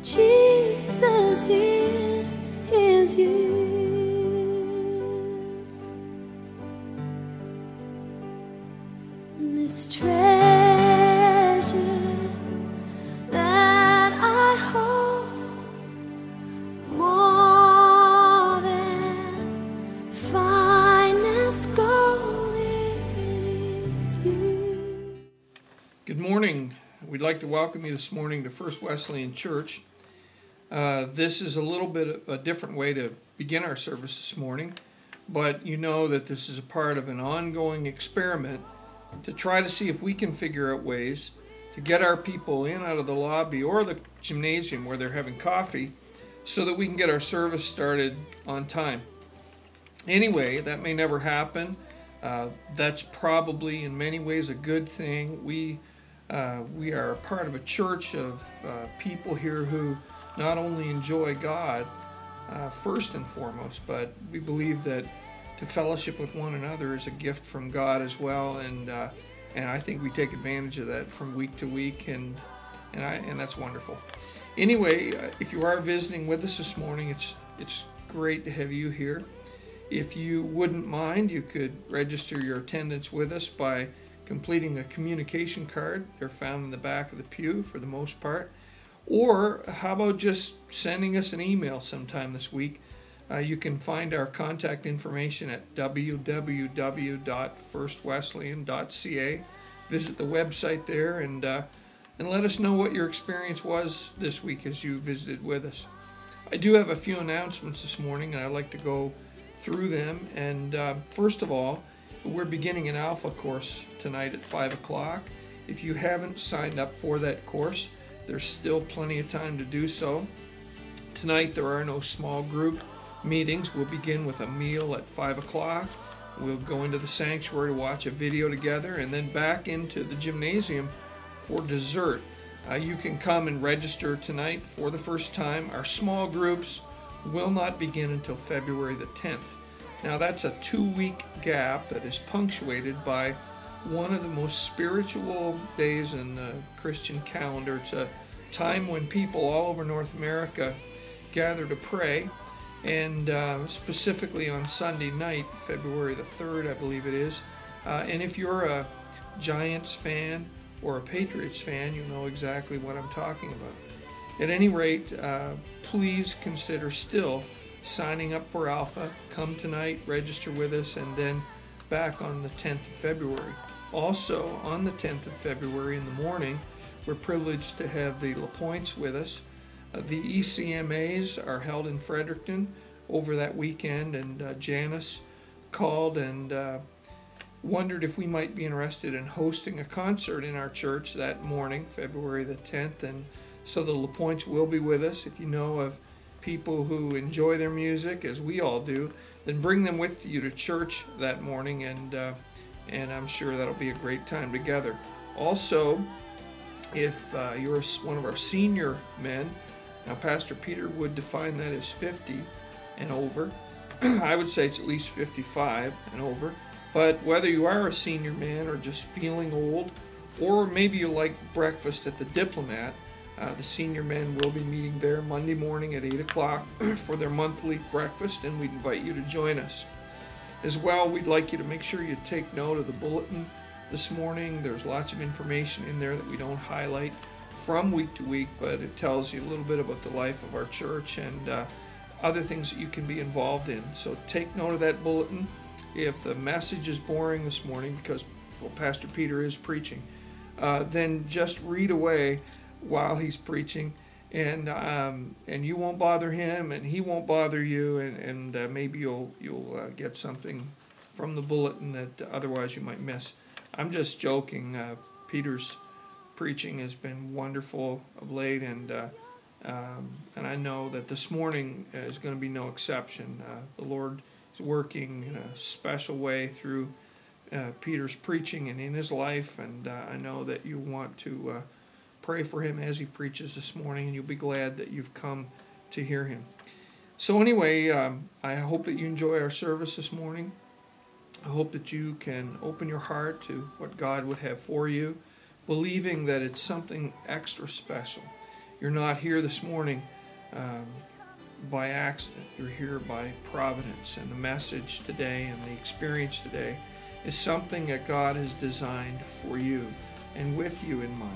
Jesus is you. This treasure that I hold, more than finest gold, it is you. Good morning. We'd like to welcome you this morning to First Wesleyan Church. This is a little bit of a different way to begin our service this morning, but you know that this is a part of an ongoing experiment to try to see if we can figure out ways to get our people in out of the lobby or the gymnasium where they're having coffee so that we can get our service started on time. Anyway, that may never happen. That's probably in many ways a good thing. We are a part of a church of people here who not only enjoy God first and foremost, but we believe that to fellowship with one another is a gift from God as well, and I think we take advantage of that from week to week, and that's wonderful. Anyway, if you are visiting with us this morning, it's great to have you here. If you wouldn't mind, you could register your attendance with us by completing a communication card. They're found in the back of the pew for the most part. Or how about just sending us an email sometime this week? You can find our contact information at www.firstwesleyan.ca. Visit the website there and let us know what your experience was this week as you visited with us. I do have a few announcements this morning, and I'd like to go through them. And first of all, we're beginning an Alpha course tonight at 5 o'clock. If you haven't signed up for that course, there's still plenty of time to do so. Tonight there are no small group meetings. We'll begin with a meal at 5 o'clock. We'll go into the sanctuary to watch a video together and then back into the gymnasium for dessert. You can come and register tonight for the first time. Our small groups will not begin until February the 10th. Now that's a 2-week gap that is punctuated by one of the most spiritual days in the Christian calendar. It's a time when people all over North America gather to pray, and specifically on Sunday night, February the 3rd, I believe it is. And if you're a Giants fan or a Patriots fan, you know exactly what I'm talking about. At any rate, please consider still signing up for Alpha. Come tonight, register with us, and then back on the 10th of February. Also, on the 10th of February in the morning, we're privileged to have the LaPointes with us. The ECMAs are held in Fredericton over that weekend, and Janice called and wondered if we might be interested in hosting a concert in our church that morning, February the 10th, and so the LaPointes will be with us. If you know of people who enjoy their music, as we all do, then bring them with you to church that morning, and I'm sure that'll be a great time together. Also, if you're one of our senior men, now Pastor Peter would define that as 50 and over. I would say it's at least 55 and over. But whether you are a senior man or just feeling old, or maybe you like breakfast at the Diplomat, the senior men will be meeting there Monday morning at 8 o'clock for their monthly breakfast, and we'd invite you to join us. As well, we'd like you to make sure you take note of the bulletin this morning. There's lots of information in there that we don't highlight from week to week, but it tells you a little bit about the life of our church and other things that you can be involved in. So take note of that bulletin. If the message is boring this morning because Pastor Peter is preaching, then just read away while he's preaching, and you won't bother him, and he won't bother you, and maybe you'll get something from the bulletin that otherwise you might miss. I'm just joking. Peter's preaching has been wonderful of late, and I know that this morning is going to be no exception. The Lord is working in a special way through Peter's preaching and in his life, and I know that you want to pray for him as he preaches this morning, and you'll be glad that you've come to hear him. So anyway, I hope that you enjoy our service this morning. I hope that you can open your heart to what God would have for you, believing that it's something extra special. you're not here this morning by accident. You're here by providence, and the message today and the experience today is something that God has designed for you and with you in mind.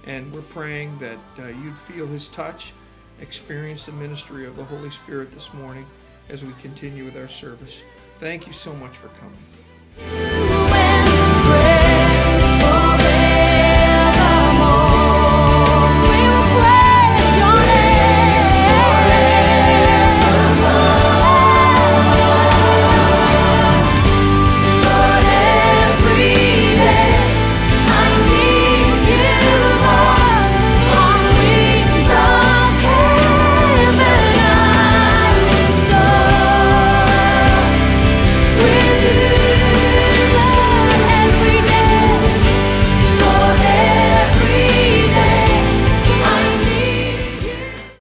And we're praying that you'd feel His touch, experience the ministry of the Holy Spirit this morning as we continue with our service. Thank you so much for coming.